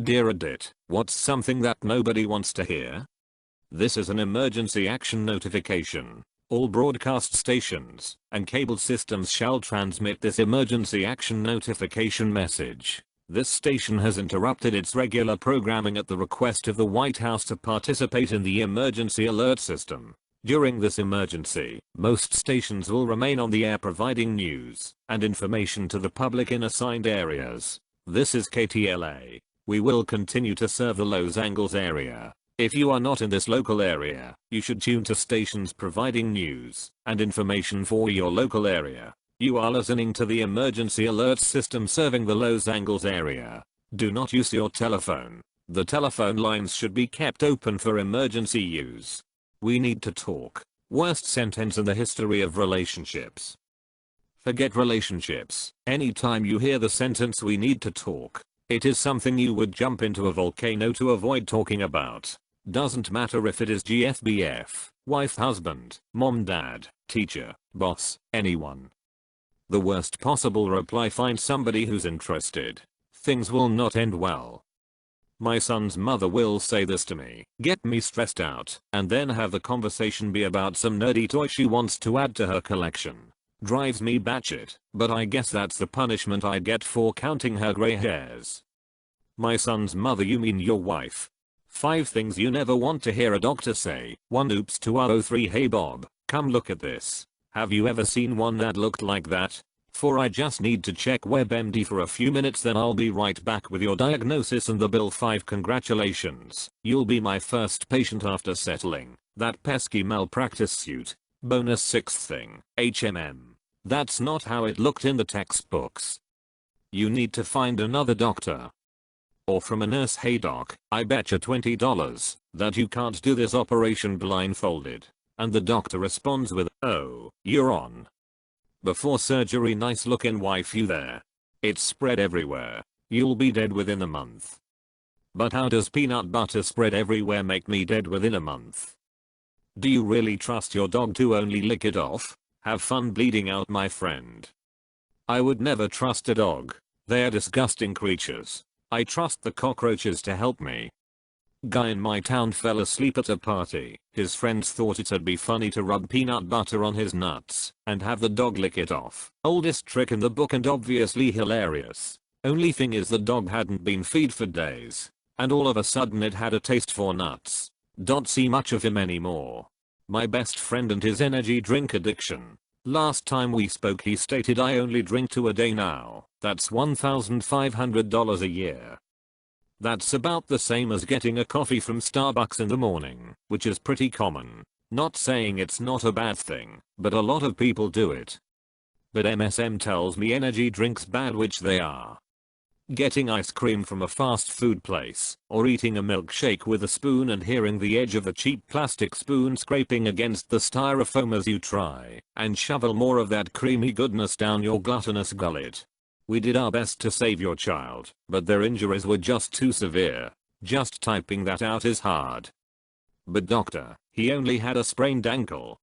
Dear Reddit, what's something that nobody wants to hear? This is an emergency action notification. All broadcast stations and cable systems shall transmit this emergency action notification message. This station has interrupted its regular programming at the request of the White House to participate in the emergency alert system. During this emergency, most stations will remain on the air providing news and information to the public in assigned areas. This is KTLA. We will continue to serve the Los Angeles area. If you are not in this local area, you should tune to stations providing news and information for your local area. You are listening to the emergency alert system serving the Los Angeles area. Do not use your telephone. The telephone lines should be kept open for emergency use. We need to talk. Worst sentence in the history of relationships. Forget relationships. Anytime you hear the sentence "we need to talk," it is something you would jump into a volcano to avoid talking about. Doesn't matter if it is GFBF, wife, husband, mom, dad, teacher, boss, anyone. The worst possible reply: find somebody who's interested. Things will not end well. My son's mother will say this to me, get me stressed out, and then have the conversation be about some nerdy toy she wants to add to her collection. Drives me batshit, but I guess that's the punishment I get for counting her gray hairs. My son's mother: you mean your wife? 5 things you never want to hear a doctor say. 1. Oops. 2. 3. Hey Bob, come look at this. Have you ever seen one that looked like that? 4. I just need to check WebMD for a few minutes, then I'll be right back with your diagnosis and the bill. 5. Congratulations, you'll be my first patient after settling that pesky malpractice suit. Bonus. 6th thing, HMM. That's not how it looked in the textbooks. You need to find another doctor. Or from a nurse: hey doc, I betcha $20 that you can't do this operation blindfolded. And the doctor responds with, oh, you're on. Before surgery, nice looking wife, you there? It's spread everywhere. You'll be dead within a month. But how does peanut butter spread everywhere make me dead within a month? Do you really trust your dog to only lick it off? Have fun bleeding out, my friend. I would never trust a dog. They're disgusting creatures. I trust the cockroaches to help me. Guy in my town fell asleep at a party. His friends thought it'd be funny to rub peanut butter on his nuts and have the dog lick it off. Oldest trick in the book and obviously hilarious. Only thing is, the dog hadn't been fed for days, and all of a sudden it had a taste for nuts. Don't see much of him anymore. My best friend and his energy drink addiction. Last time we spoke he stated, I only drink 2 a day now. That's $1,500 a year. That's about the same as getting a coffee from Starbucks in the morning, which is pretty common. Not saying it's not a bad thing, but a lot of people do it. But MSM tells me energy drinks bad, which they are. Getting ice cream from a fast food place, or eating a milkshake with a spoon and hearing the edge of a cheap plastic spoon scraping against the styrofoam as you try and shovel more of that creamy goodness down your gluttonous gullet. We did our best to save your child, but their injuries were just too severe. Just typing that out is hard. But doctor, he only had a sprained ankle.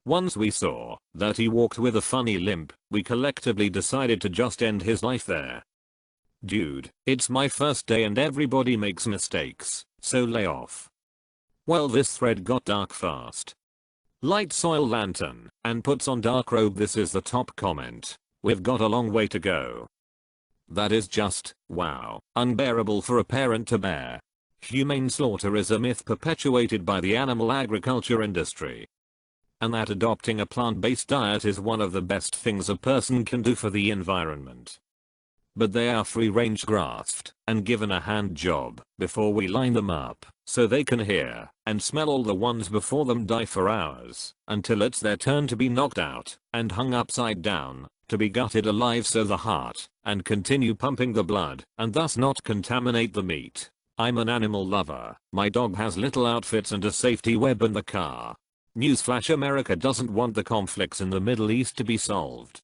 Once we saw that he walked with a funny limp, we collectively decided to just end his life there. Dude, it's my first day and everybody makes mistakes, so lay off. Well, this thread got dark fast. Light soil lantern and puts on dark robe. This is the top comment. We've got a long way to go. That is just, wow, unbearable for a parent to bear. Humane slaughter is a myth perpetuated by the animal agriculture industry. And that adopting a plant-based diet is one of the best things a person can do for the environment. But they are free-range grasped and given a hand job before we line them up so they can hear and smell all the ones before them die for hours until it's their turn to be knocked out and hung upside down, to be gutted alive so the heart and continue pumping the blood and thus not contaminate the meat. I'm an animal lover. My dog has little outfits and a safety web in the car. Newsflash: America doesn't want the conflicts in the Middle East to be solved.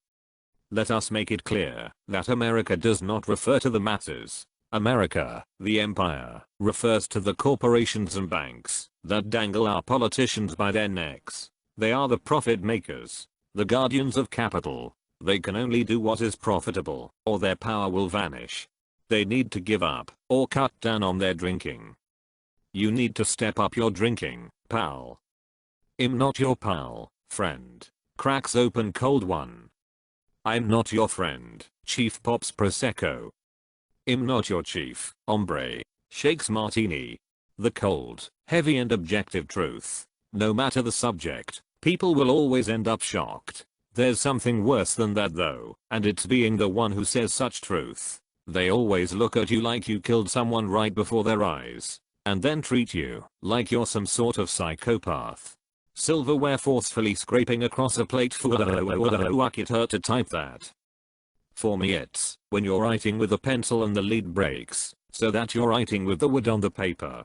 Let us make it clear that America does not refer to the masses. America, the empire, refers to the corporations and banks that dangle our politicians by their necks. They are the profit makers, the guardians of capital. They can only do what is profitable, or their power will vanish. They need to give up or cut down on their drinking. You need to step up your drinking, pal. I'm not your pal, friend. Cracks open cold one. I'm not your friend, chief pops prosecco. I'm not your chief, hombre. Shakes martini. The cold, heavy and objective truth. No matter the subject, people will always end up shocked. There's something worse than that though, and it's being the one who says such truth. They always look at you like you killed someone right before their eyes, and then treat you like you're some sort of psychopath. Silverware forcefully scraping across a plate full of it hurt to type that. For me it's when you're writing with a pencil and the lead breaks, so that you're writing with the wood on the paper.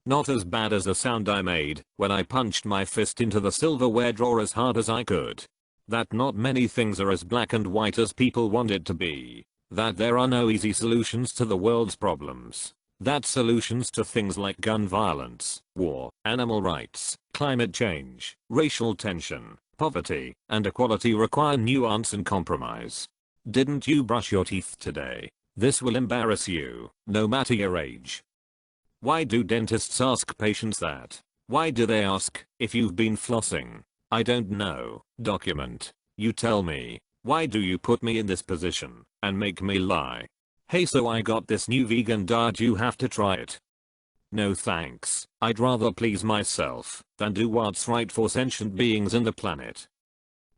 Not as bad as the sound I made when I punched my fist into the silverware drawer as hard as I could. That not many things are as black and white as people want it to be. That there are no easy solutions to the world's problems. That solutions to things like gun violence, war, animal rights, climate change, racial tension, poverty, and equality require nuance and compromise. Didn't you brush your teeth today? This will embarrass you, no matter your age. Why do dentists ask patients that? Why do they ask if you've been flossing? I don't know. Document. You tell me. Why do you put me in this position and make me lie? Hey, so I got this new vegan diet, you have to try it. No thanks. I'd rather please myself than do what's right for sentient beings in the planet.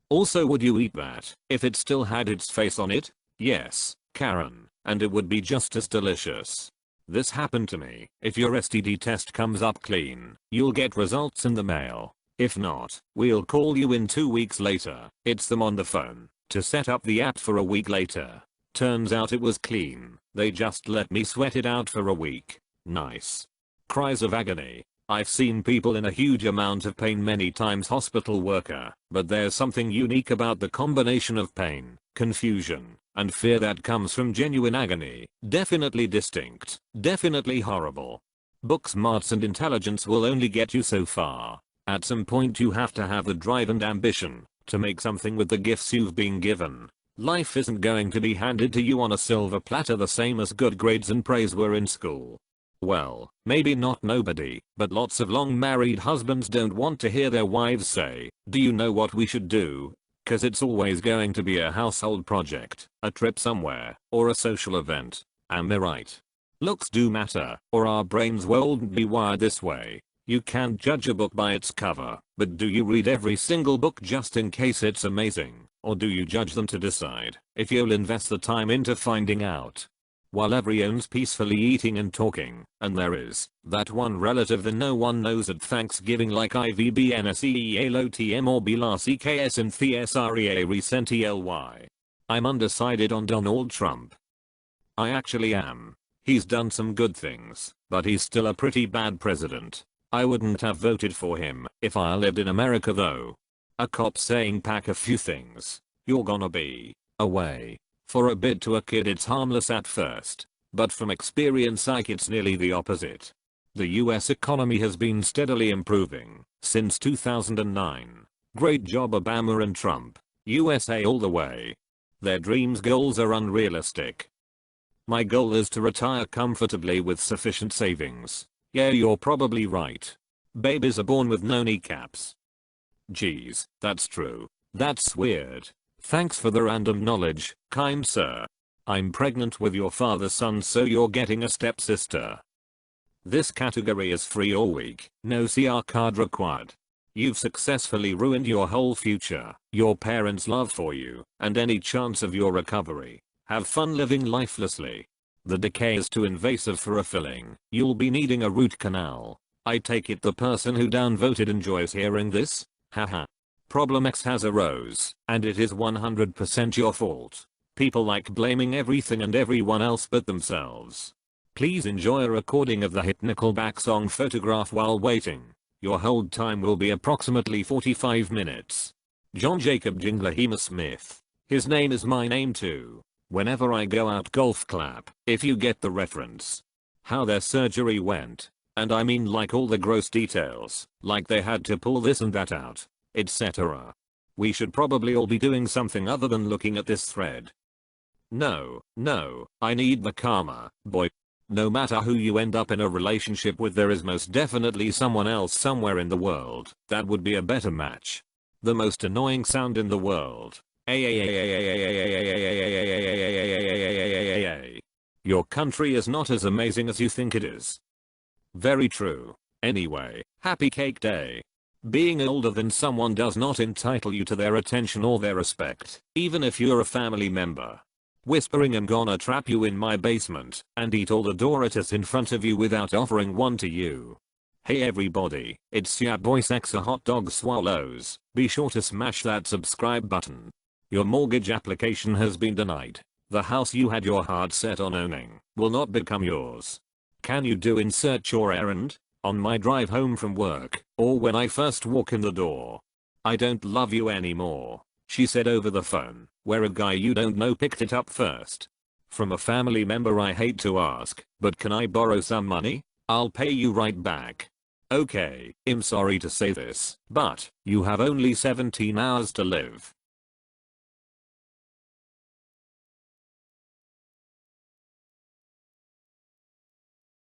Also, would you eat that if it still had its face on it? Yes, Karen, and it would be just as delicious. This happened to me. If your STD test comes up clean, you'll get results in the mail. If not, we'll call you in 2 weeks later. It's them on the phone to set up the app for a week later. Turns out it was clean. They just let me sweat it out for a week. Nice. Cries of agony. I've seen people in a huge amount of pain many times, hospital worker, but there's something unique about the combination of pain, confusion, and fear that comes from genuine agony. Definitely distinct. Definitely horrible. Book smarts and intelligence will only get you so far. At some point you have to have the drive and ambition to make something with the gifts you've been given. Life isn't going to be handed to you on a silver platter the same as good grades and praise were in school. Well, maybe not nobody, but lots of long married husbands don't want to hear their wives say, "Do you know what we should do?" Cause it's always going to be a household project, a trip somewhere, or a social event. Am I right? Looks do matter, or our brains won't be wired this way. You can't judge a book by its cover, but do you read every single book just in case it's amazing, or do you judge them to decide if you'll invest the time into finding out? While everyone's peacefully eating and talking, and there is that one relative that no one knows at Thanksgiving like IVBNSEEALOTM or BLACKS and THSREA recent ELY. I'm undecided on Donald Trump. I actually am. He's done some good things, but he's still a pretty bad president. I wouldn't have voted for him if I lived in America though. A cop saying pack a few things. You're gonna be away for a bit to a kid, it's harmless at first, but from experience it's nearly the opposite. The US economy has been steadily improving since 2009. Great job Obama and Trump. USA all the way. Their dreams goals are unrealistic. My goal is to retire comfortably with sufficient savings. Yeah, you're probably right. Babies are born with no kneecaps. Geez, that's true. That's weird. Thanks for the random knowledge, kind sir. I'm pregnant with your father's son, so you're getting a stepsister. This category is free all week, no CR card required. You've successfully ruined your whole future, your parents' love for you, and any chance of your recovery. Have fun living lifelessly. The decay is too invasive for a filling. You'll be needing a root canal. I take it the person who downvoted enjoys hearing this? Haha. Problem X has arose, and it is 100% your fault. People like blaming everything and everyone else but themselves. Please enjoy a recording of the hit Nickelback song Photograph while waiting. Your hold time will be approximately 45 minutes. John Jacob Jinglehema Smith. His name is my name too. Whenever I go out golf clap, if you get the reference. How their surgery went. And I mean like all the gross details, like they had to pull this and that out, etc. We should probably all be doing something other than looking at this thread. No, I need the karma, boy. No matter who you end up in a relationship with, there is most definitely someone else somewhere in the world that would be a better match. The most annoying sound in the world. Your country is not as amazing as you think it is. Very true. Anyway, happy cake day. Being older than someone does not entitle you to their attention or their respect, even if you're a family member. Whispering I'm gonna trap you in my basement and eat all the Doritos in front of you without offering one to you. Hey everybody, it's your boy Saxa Hot Dog Swallows. Be sure to smash that subscribe button. Your mortgage application has been denied. The house you had your heart set on owning will not become yours. Can you do insert your errand? On my drive home from work, or when I first walk in the door. I don't love you anymore, she said over the phone, where a guy you don't know picked it up first. From a family member I hate to ask, but can I borrow some money? I'll pay you right back. Okay, I'm sorry to say this, but you have only 17 hours to live.